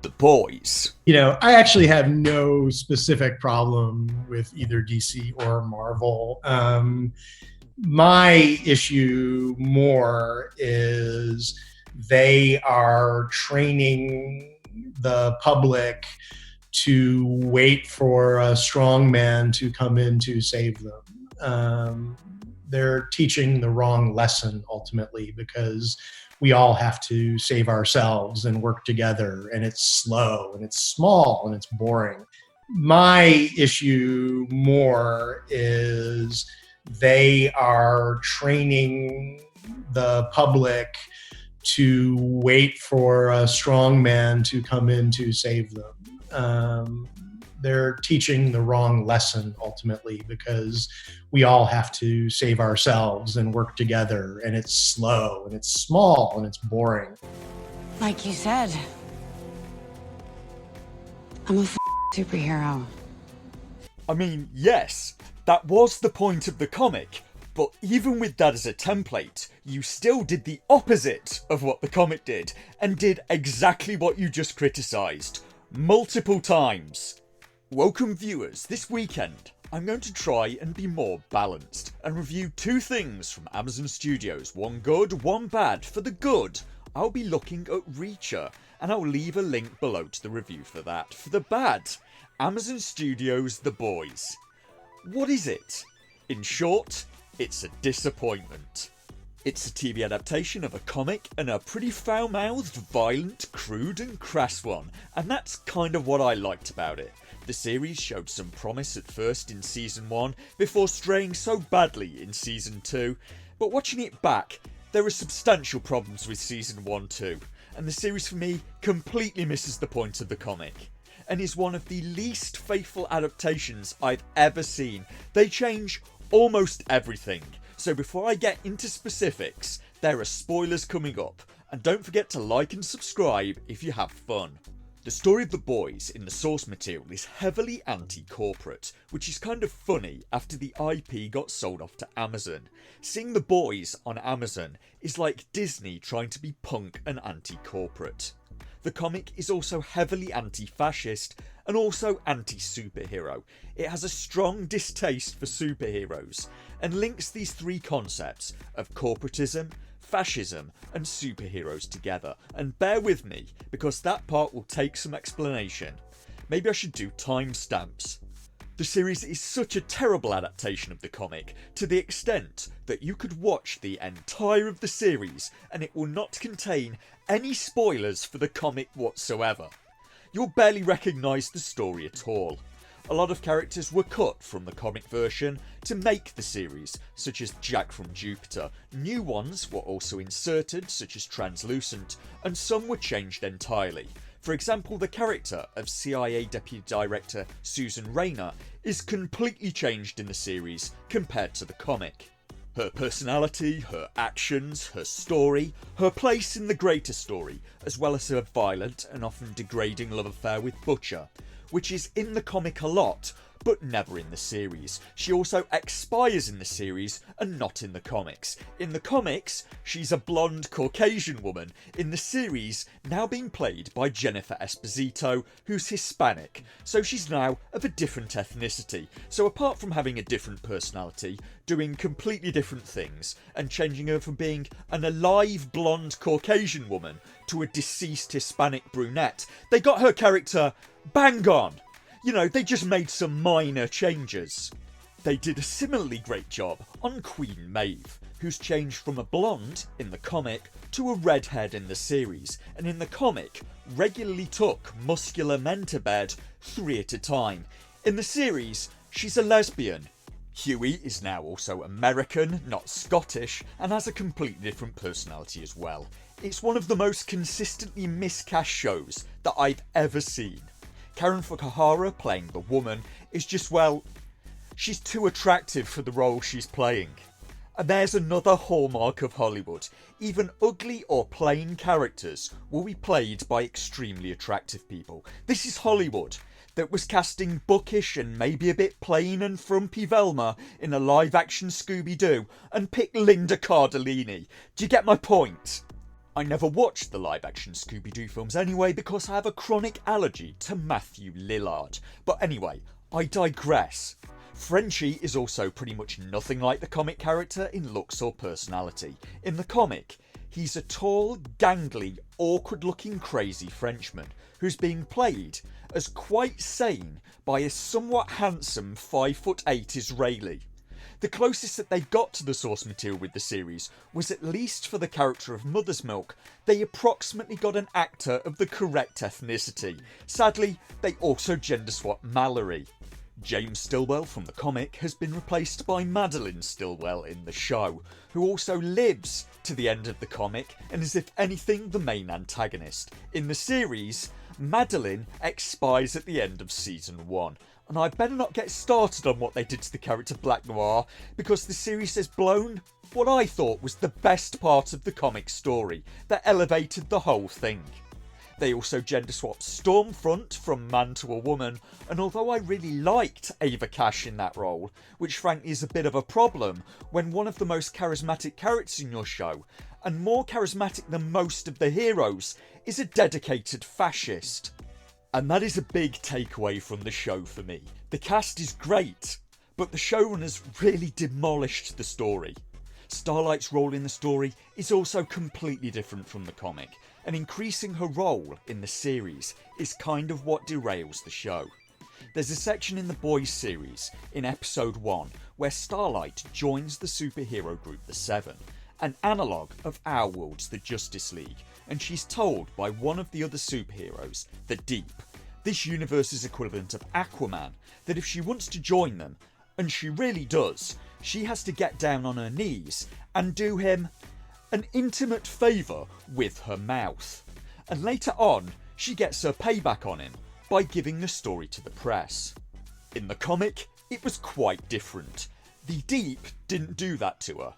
The Boys. I actually have no specific problem with either DC or Marvel. My issue more is they are training the public to wait for a strong man to come in to save them. They're teaching the wrong lesson ultimately, because we all have to save ourselves and work together, and it's slow and it's small and it's boring. My issue more is they are training the public to wait for a strong man to come in to save them. They're teaching the wrong lesson ultimately, because we all have to save ourselves and work together, and it's slow and it's small and it's boring. Like you said, I'm a superhero. I mean, yes, that was the point of the comic, but even with that as a template, you still did the opposite of what the comic did, and did exactly what you just criticised, multiple times. Welcome viewers, this weekend I'm going to try and be more balanced, and review two things from Amazon Studios, one good, one bad. For the good, I'll be looking at Reacher, and I'll leave a link below to the review for that. For the bad, Amazon Studios' The Boys. What is it? In short, it's a disappointment. It's a TV adaptation of a comic, and a pretty foul-mouthed, violent, crude and crass one, and that's kind of what I liked about it. The series showed some promise at first in Season 1, before straying so badly in Season 2, but watching it back, there are substantial problems with Season 1 too, and the series for me completely misses the point of the comic, and is one of the least faithful adaptations I've ever seen. They change almost everything, so before I get into specifics, there are spoilers coming up, and don't forget to like and subscribe if you have fun. The story of The Boys in the source material is heavily anti-corporate, which is kind of funny after the IP got sold off to Amazon. Seeing The Boys on Amazon is like Disney trying to be punk and anti-corporate. The comic is also heavily anti-fascist and also anti-superhero. It has a strong distaste for superheroes, and links these three concepts of corporatism, fascism and superheroes together, and bear with me because that part will take some explanation. Maybe I should do timestamps. The series is such a terrible adaptation of the comic, to the extent that you could watch the entire of the series and it will not contain any spoilers for the comic whatsoever. You'll barely recognise the story at all. A lot of characters were cut from the comic version to make the series, such as Jack from Jupiter. New ones were also inserted, such as Translucent, and some were changed entirely. For example, the character of CIA Deputy Director Susan Rayner is completely changed in the series compared to the comic. Her personality, her actions, her story, her place in the greater story, as well as her violent and often degrading love affair with Butcher, which is in the comic a lot, but never in the series. She also expires in the series and not in the comics. In the comics, she's a blonde Caucasian woman. In the series, now being played by Jennifer Esposito, who's Hispanic, so she's now of a different ethnicity. So apart from having a different personality, doing completely different things, and changing her from being an alive blonde Caucasian woman to a deceased Hispanic brunette, they got her character bang on. They just made some minor changes. They did a similarly great job on Queen Maeve, who's changed from a blonde in the comic to a redhead in the series, and in the comic regularly took muscular men to bed 3 at a time. In the series, she's a lesbian. Huey is now also American, not Scottish, and has a completely different personality as well. It's one of the most consistently miscast shows that I've ever seen. Karen Fukuhara playing the woman is just, well, she's too attractive for the role she's playing. And there's another hallmark of Hollywood. Even ugly or plain characters will be played by extremely attractive people. This is Hollywood, that was casting bookish and maybe a bit plain and frumpy Velma in a live-action Scooby-Doo and picked Linda Cardellini. Do you get my point? I never watched the live-action Scooby-Doo films anyway because I have a chronic allergy to Matthew Lillard. But anyway, I digress. Frenchie is also pretty much nothing like the comic character in looks or personality. In the comic, he's a tall, gangly, awkward-looking crazy Frenchman who's being played as quite sane by a somewhat handsome 5'8" Israeli. The closest that they got to the source material with the series was, at least for the character of Mother's Milk, they approximately got an actor of the correct ethnicity. Sadly, they also gender swapped Mallory. James Stillwell from the comic has been replaced by Madeline Stillwell in the show, who also lives to the end of the comic and is, if anything, the main antagonist. In the series, Madeline expires at the end of season 1. And I'd better not get started on what they did to the character Black Noir, because the series has blown what I thought was the best part of the comic story that elevated the whole thing. They also gender swapped Stormfront from man to a woman, and although I really liked Ava Cash in that role, which frankly is a bit of a problem when one of the most charismatic characters in your show, and more charismatic than most of the heroes, is a dedicated fascist. And that is a big takeaway from the show for me. The cast is great, but the showrunners really demolished the story. Starlight's role in the story is also completely different from the comic, and increasing her role in the series is kind of what derails the show. There's a section in the Boys series, in episode 1, where Starlight joins the superhero group The Seven, an analogue of our world's the Justice League, and she's told by one of the other superheroes, the Deep, this universe's equivalent of Aquaman, that if she wants to join them, and she really does, she has to get down on her knees and do him an intimate favour with her mouth. And later on, she gets her payback on him by giving the story to the press. In the comic, it was quite different. The Deep didn't do that to her.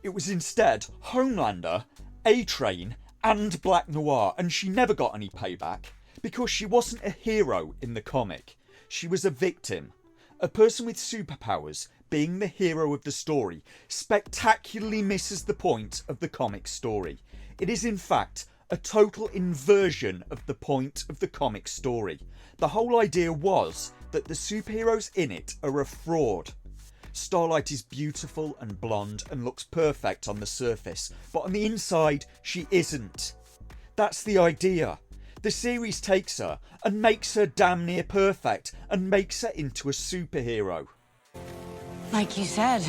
It was instead Homelander, A-Train, and Black Noir, and she never got any payback because she wasn't a hero in the comic. She was a victim. A person with superpowers being the hero of the story spectacularly misses the point of the comic story. It is in fact a total inversion of the point of the comic story. The whole idea was that the superheroes in it are a fraud. Starlight is beautiful and blonde and looks perfect on the surface, but on the inside she isn't. That's the idea. The series takes her and makes her damn near perfect and makes her into a superhero. Like you said,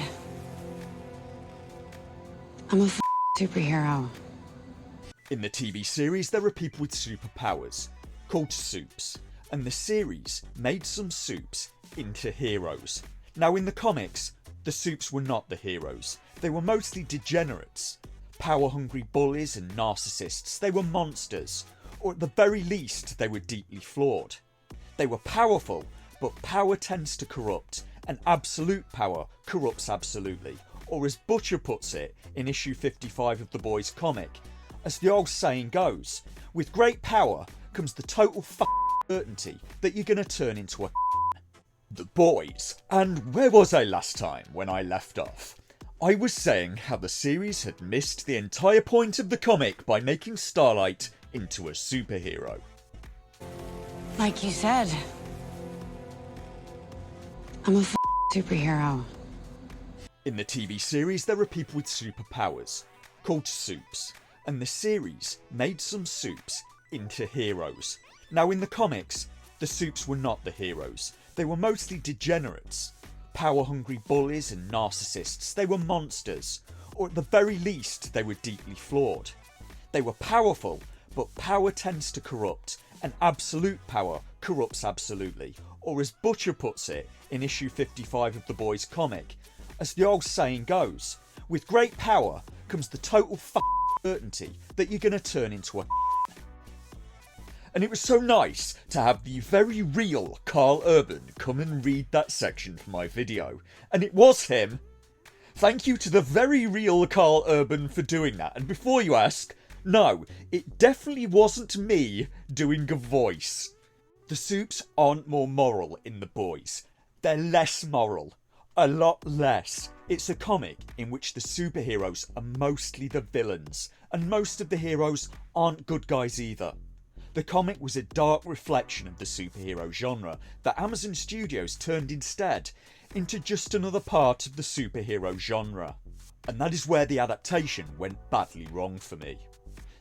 I'm a superhero. In the TV series, there are people with superpowers, called Supes, and the series made some Supes into heroes. Now in the comics, the Supes were not the heroes. They were mostly degenerates. Power-hungry bullies and narcissists. They were monsters. Or at the very least, they were deeply flawed. They were powerful, but power tends to corrupt, and absolute power corrupts absolutely. Or as Butcher puts it in issue 55 of the Boys comic, as the old saying goes, with great power comes the total certainty that you're gonna turn into a The Boys. And where was I last time when I left off? I was saying how the series had missed the entire point of the comic by making Starlight into a superhero. Like you said, I'm a superhero. In the TV series, there are people with superpowers, called Supes, and the series made some Supes into heroes. Now in the comics, the Supes were not the heroes. They were mostly degenerates. Power-hungry bullies and narcissists. They were monsters. Or at the very least, they were deeply flawed. They were powerful, but power tends to corrupt, and absolute power corrupts absolutely. Or as Butcher puts it in issue 55 of the Boys comic, as the old saying goes, with great power comes the total certainty that you're gonna turn into a And it was so nice to have the very real Carl Urban come and read that section for my video. And it was him. Thank you to the very real Carl Urban for doing that. And before you ask, no, it definitely wasn't me doing a voice. The Supes aren't more moral in The Boys. They're less moral. A lot less. It's a comic in which the superheroes are mostly the villains, and most of the heroes aren't good guys either. The comic was a dark reflection of the superhero genre that Amazon Studios turned instead into just another part of the superhero genre. And that is where the adaptation went badly wrong for me.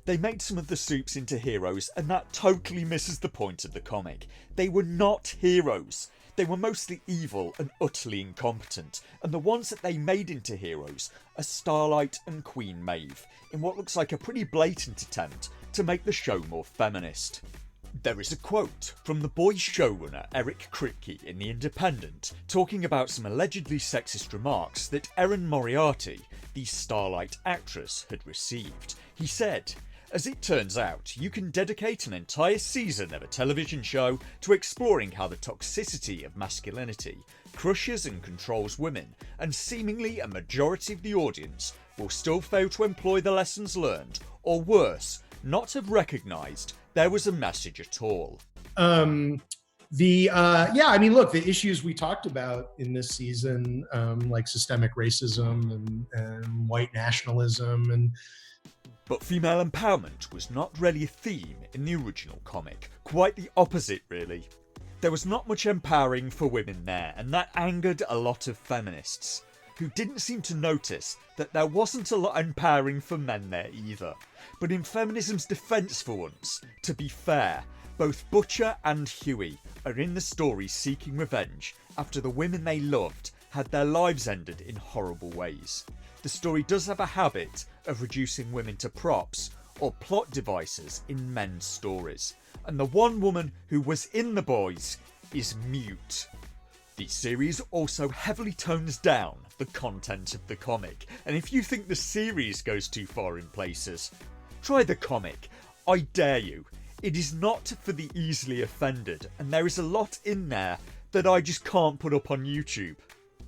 They made some of the supes into heroes, and that totally misses the point of the comic. They were not heroes. They were mostly evil and utterly incompetent, and the ones that they made into heroes are Starlight and Queen Maeve, in what looks like a pretty blatant attempt to make the show more feminist. There is a quote from the Boys showrunner Eric Kripke in The Independent talking about some allegedly sexist remarks that Erin Moriarty, the Starlight actress, had received. He said, "As it turns out, you can dedicate an entire season of a television show to exploring how the toxicity of masculinity crushes and controls women, and seemingly a majority of the audience will still fail to employ the lessons learned, or worse, not have recognised there was a message at all." The issues we talked about in this season, like systemic racism and white nationalism, But female empowerment was not really a theme in the original comic. Quite the opposite, really. There was not much empowering for women there, and that angered a lot of feminists, who didn't seem to notice that there wasn't a lot empowering for men there either. But in feminism's defence for once, to be fair, both Butcher and Huey are in the story seeking revenge after the women they loved had their lives ended in horrible ways. The story does have a habit of reducing women to props or plot devices in men's stories, and the one woman who was in The Boys is mute. The series also heavily tones down the content of the comic, and if you think the series goes too far in places, try the comic. I dare you. It is not for the easily offended, and there is a lot in there that I just can't put up on YouTube.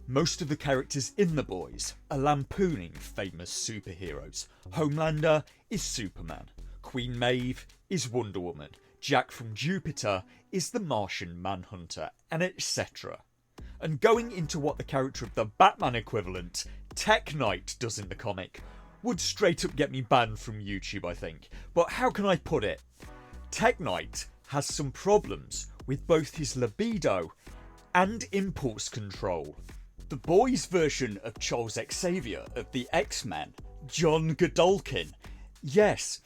Most of the characters in The Boys are lampooning famous superheroes. Homelander is Superman, Queen Maeve is Wonder Woman, Jack from Jupiter is the Martian Manhunter, and etc. And going into what the character of the Batman equivalent, Tech Knight, does in the comic would straight up get me banned from YouTube, I think. But how can I put it? Tech Knight has some problems with both his libido and impulse control. The Boys version of Charles Xavier of the X-Men, John Godolkin, yes,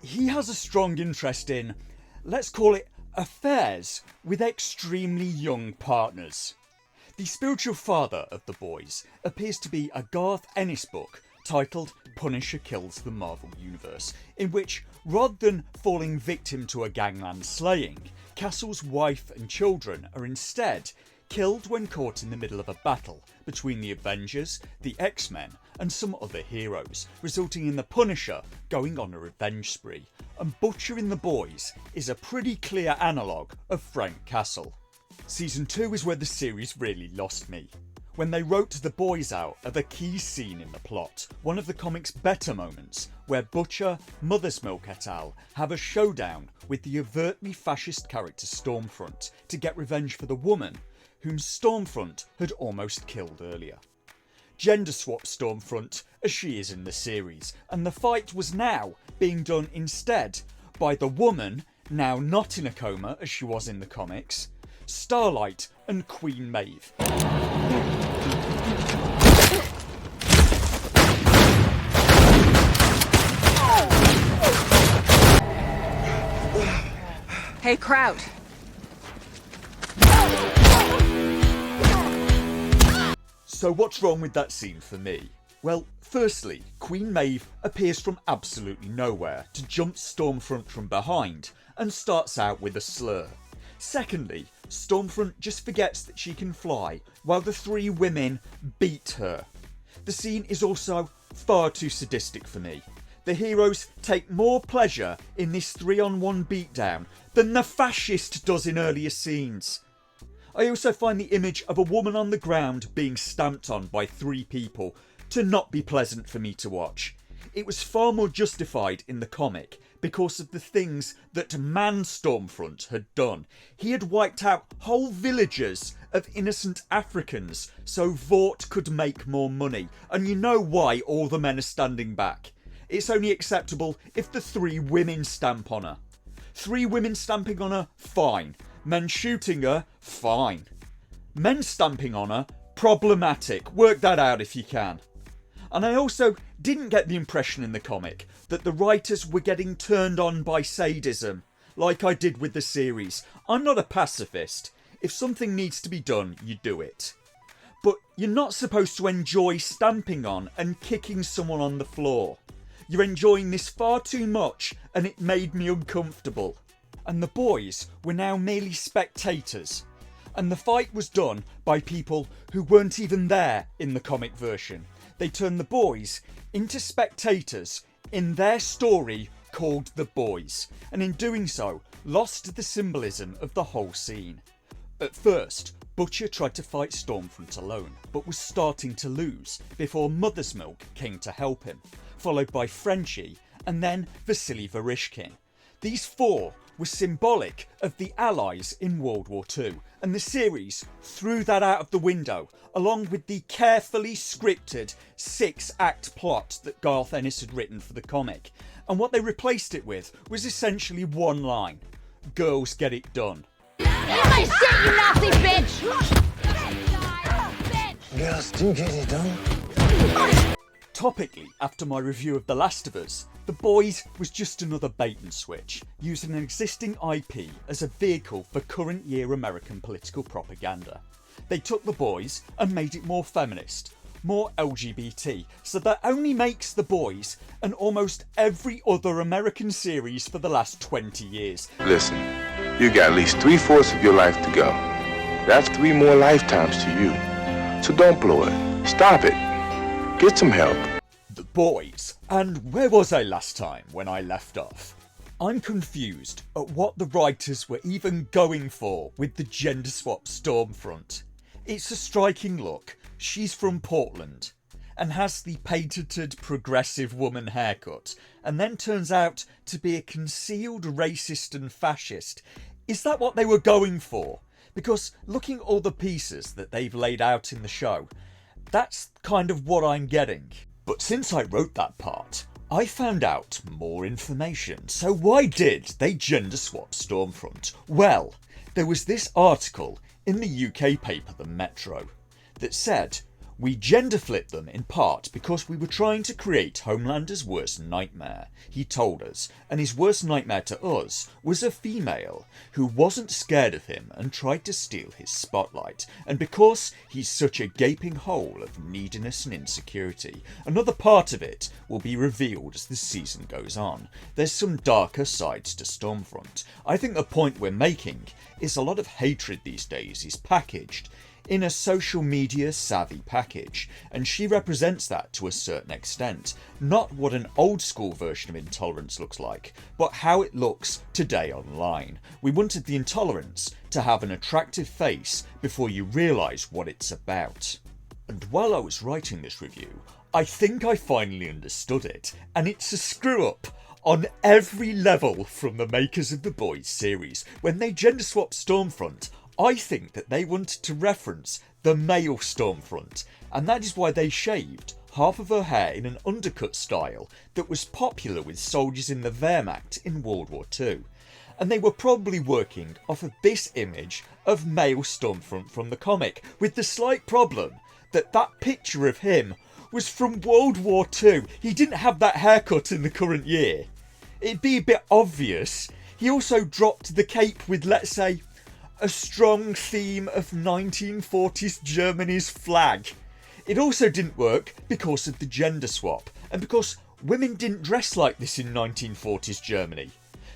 he has a strong interest in, let's call it, affairs with extremely young partners. The spiritual father of The Boys appears to be a Garth Ennis book titled Punisher Kills the Marvel Universe, in which, rather than falling victim to a gangland slaying, Castle's wife and children are instead killed when caught in the middle of a battle between the Avengers, the X-Men and some other heroes, resulting in the Punisher going on a revenge spree. And Butcher in The Boys is a pretty clear analogue of Frank Castle. Season 2 is where the series really lost me. When they wrote The Boys out of a key scene in the plot, one of the comic's better moments, where Butcher, Mother's Milk et al. Have a showdown with the overtly fascist character Stormfront to get revenge for the woman whom Stormfront had almost killed earlier. Gender swap Stormfront as she is in the series, and the fight was now being done instead by the woman, now not in a coma as she was in the comics, Starlight and Queen Maeve. Hey, Kraut. So what's wrong with that scene for me? Well, firstly, Queen Maeve appears from absolutely nowhere to jump Stormfront from behind and starts out with a slur. Secondly, Stormfront just forgets that she can fly while the three women beat her. The scene is also far too sadistic for me. The heroes take more pleasure in this 3-on-1 beatdown than the fascist does in earlier scenes. I also find the image of a woman on the ground being stamped on by 3 people to not be pleasant for me to watch. It was far more justified in the comic because of the things that Man Stormfront had done. He had wiped out whole villages of innocent Africans so Vought could make more money, and you know why all the men are standing back. It's only acceptable if the 3 women stamp on her. 3 women stamping on her, fine. Men shooting her, fine. Men stamping on her, problematic. Work that out if you can. And I also didn't get the impression in the comic that the writers were getting turned on by sadism, like I did with the series. I'm not a pacifist. If something needs to be done, you do it. But you're not supposed to enjoy stamping on and kicking someone on the floor. You're enjoying this far too much, and it made me uncomfortable. And the boys were now merely spectators. And the fight was done by people who weren't even there in the comic version. They turned the boys into spectators in their story called The Boys, and in doing so, lost the symbolism of the whole scene. At first, Butcher tried to fight Stormfront alone, but was starting to lose before Mother's Milk came to help him, followed by Frenchie and then Vasily Verishkin. These 4 were symbolic of the Allies in World War II, and the series threw that out of the window, along with the carefully scripted 6-act plot that Garth Ennis had written for the comic. And what they replaced it with was essentially one line: girls get it done. Eat my shit, you nasty bitch! Girls do get it done. Topically, after my review of The Last of Us, The Boys was just another bait and switch, using an existing IP as a vehicle for current year American political propaganda. They took The Boys and made it more feminist, more LGBT, so that only makes The Boys and almost every other American series for the last 20 years. Listen, you got at least 3/4 of your life to go. That's 3 more lifetimes to you. So don't blow it. Stop it. Get some help. The Boys. And where was I last time when I left off? I'm confused at what the writers were even going for with the gender swap Stormfront. It's a striking look. She's from Portland and has the patented progressive woman haircut, and then turns out to be a concealed racist and fascist. Is that what they were going for? Because looking at all the pieces that they've laid out in the show, that's kind of what I'm getting. But since I wrote that part, I found out more information. So why did they gender swap Stormfront? Well, there was this article in the UK paper The Metro that said, "We gender flipped them in part because we were trying to create Homelander's worst nightmare," he told us, and his worst nightmare to us was a female who wasn't scared of him and tried to steal his spotlight, and because he's such a gaping hole of neediness and insecurity, another part of it will be revealed as the season goes on. There's some darker sides to Stormfront. I think the point we're making is a lot of hatred these days is packaged in a social media savvy package, and she represents that to a certain extent. Not what an old school version of intolerance looks like, but how it looks today online. We wanted the intolerance to have an attractive face before you realise what it's about. And while I was writing this review, I think I finally understood it, and it's a screw up on every level from the makers of the Boys series. When they gender swapped Stormfront, I think that they wanted to reference the male Stormfront, and that is why they shaved half of her hair in an undercut style that was popular with soldiers in the Wehrmacht in World War II. And they were probably working off of this image of male Stormfront from the comic, with the slight problem that that picture of him was from World War II. He didn't have that haircut in the current year. It'd be a bit obvious. He also dropped the cape with, let's say, a strong theme of 1940s Germany's flag. It also didn't work because of the gender swap, and because women didn't dress like this in 1940s Germany.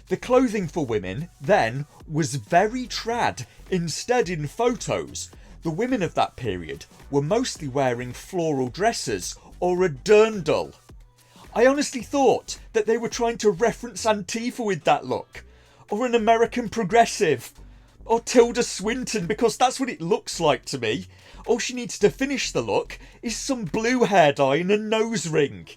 The clothing for women then was very trad. Instead, in photos, the women of that period were mostly wearing floral dresses or a dirndl. I honestly thought that they were trying to reference Antifa with that look, or an American progressive, or Tilda Swinton, because that's what it looks like to me. All she needs to finish the look is some blue hair dye and a nose ring.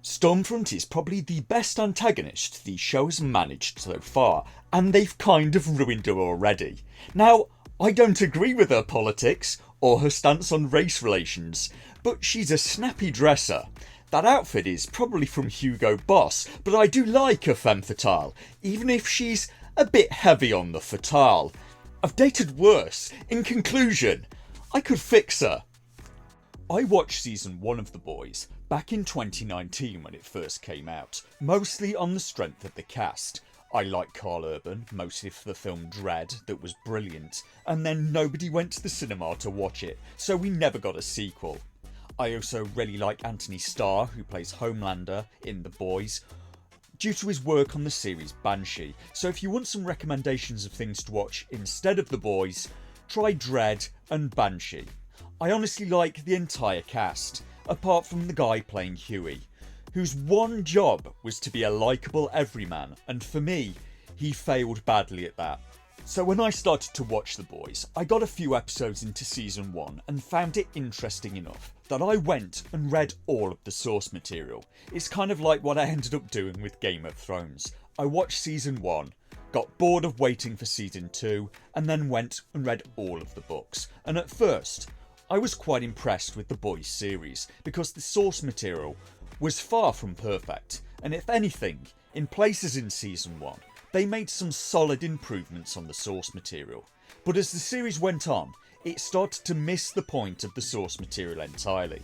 Stormfront is probably the best antagonist the show has managed so far, and they've kind of ruined her already. Now, I don't agree with her politics or her stance on race relations, but she's a snappy dresser. That outfit is probably from Hugo Boss, but I do like her femme fatale, even if she's a bit heavy on the fatale. I've dated worse. In conclusion, I could fix her. I watched season 1 of The Boys back in 2019 when it first came out, mostly on the strength of the cast. I like Carl Urban, mostly for the film Dread, that was brilliant, and then nobody went to the cinema to watch it, so we never got a sequel. I also really like Anthony Starr, who plays Homelander in The Boys, due to his work on the series Banshee, so if you want some recommendations of things to watch instead of The Boys, try Dread and Banshee. I honestly like the entire cast, apart from the guy playing Huey, whose one job was to be a likeable everyman, and for me, he failed badly at that. So when I started to watch The Boys, I got a few episodes into season 1 and found it interesting enough that I went and read all of the source material. It's kind of like what I ended up doing with Game of Thrones. I watched season 1, got bored of waiting for season 2, and then went and read all of the books. And at first, I was quite impressed with the Boys series, because the source material was far from perfect, and if anything, in places in season 1, they made some solid improvements on the source material. But as the series went on, it started to miss the point of the source material entirely.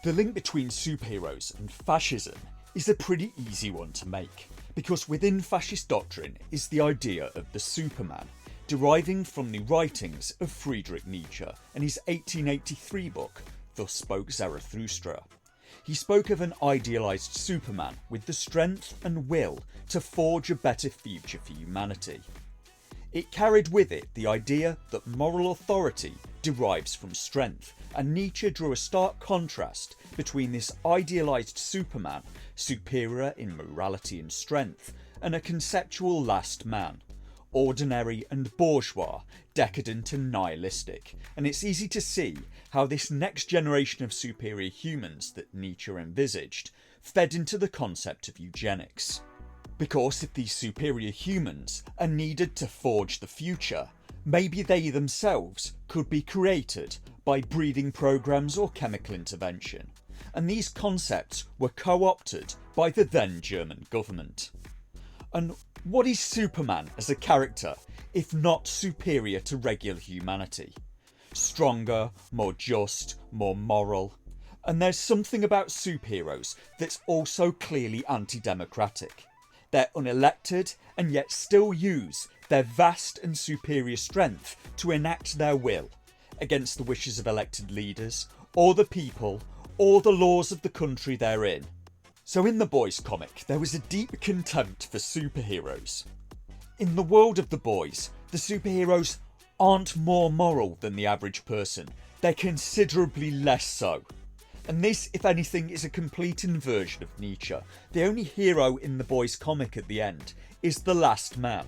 The link between superheroes and fascism is a pretty easy one to make, because within fascist doctrine is the idea of the Superman, deriving from the writings of Friedrich Nietzsche and his 1883 book, Thus Spoke Zarathustra. He spoke of an idealised Superman with the strength and will to forge a better future for humanity. It carried with it the idea that moral authority derives from strength, and Nietzsche drew a stark contrast between this idealised Superman, superior in morality and strength, and a conceptual last man, ordinary and bourgeois, decadent and nihilistic, and it's easy to see how this next generation of superior humans that Nietzsche envisaged fed into the concept of eugenics. Because if these superior humans are needed to forge the future, maybe they themselves could be created by breeding programs or chemical intervention, and these concepts were co-opted by the then German government. And what is Superman as a character if not superior to regular humanity? Stronger, more just, more moral. And there's something about superheroes that's also clearly anti-democratic. They're unelected and yet still use their vast and superior strength to enact their will against the wishes of elected leaders, or the people, or the laws of the country they're in. So in the Boys comic, there was a deep contempt for superheroes. In the world of the Boys, the superheroes aren't more moral than the average person, they're considerably less so. And this, if anything, is a complete inversion of Nietzsche. The only hero in the Boys comic at the end is the last man.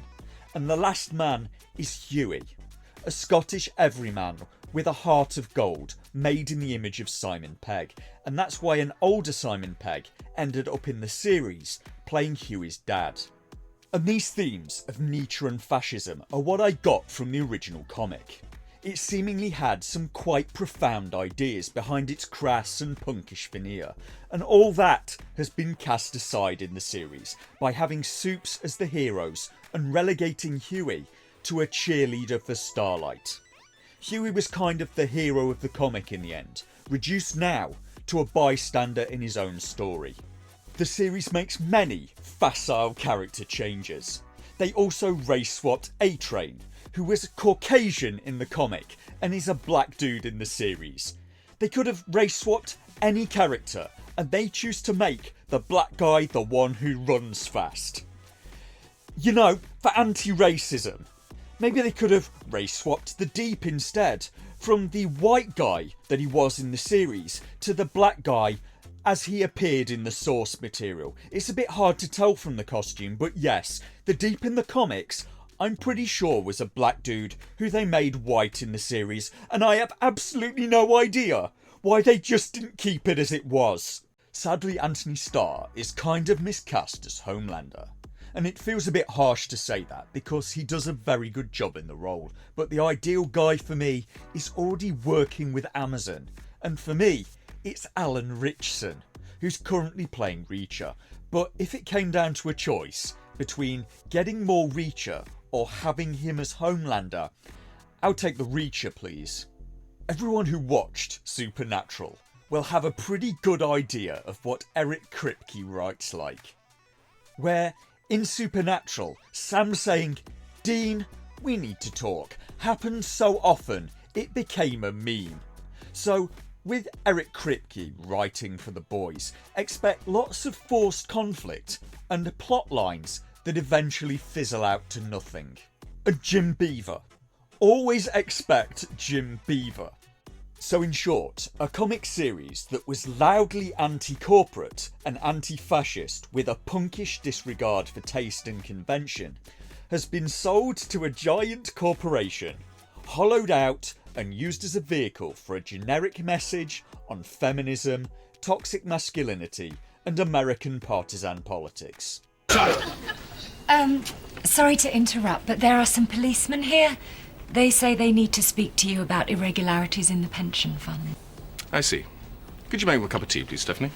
And the last man is Huey, a Scottish everyman with a heart of gold, made in the image of Simon Pegg. And that's why an older Simon Pegg ended up in the series, playing Huey's dad. And these themes of Nietzsche and fascism are what I got from the original comic. It seemingly had some quite profound ideas behind its crass and punkish veneer, and all that has been cast aside in the series by having Supes as the heroes and relegating Huey to a cheerleader for Starlight. Huey was kind of the hero of the comic in the end, reduced now to a bystander in his own story. The series makes many facile character changes. They also race swapped A-Train, who was Caucasian in the comic and is a black dude in the series. They could have race swapped any character, and they choose to make the black guy the one who runs fast. You know, for anti-racism. Maybe they could have race swapped the Deep instead, from the white guy that he was in the series to the black guy as he appeared in the source material. It's a bit hard to tell from the costume, but yes, the Deep in the comics I'm pretty sure was a black dude who they made white in the series, and I have absolutely no idea why they just didn't keep it as it was. Sadly, Anthony Starr is kind of miscast as Homelander. And it feels a bit harsh to say that because he does a very good job in the role, but the ideal guy for me is already working with Amazon, and for me it's Alan Ritchson, who's currently playing Reacher. But if it came down to a choice between getting more Reacher or having him as Homelander, I'll take the Reacher, please. Everyone who watched Supernatural will have a pretty good idea of what Eric Kripke writes like, where in Supernatural, Sam saying, "Dean, we need to talk," happened so often it became a meme. So with Eric Kripke writing for The Boys, expect lots of forced conflict and plot lines that eventually fizzle out to nothing. And Jim Beaver. Always expect Jim Beaver. So in short, a comic series that was loudly anti-corporate and anti-fascist with a punkish disregard for taste and convention has been sold to a giant corporation, hollowed out and used as a vehicle for a generic message on feminism, toxic masculinity and American partisan politics. Sorry to interrupt, but there are some policemen here. They say they need to speak to you about irregularities in the pension fund. I see. Could you make me a cup of tea, please, Stephanie?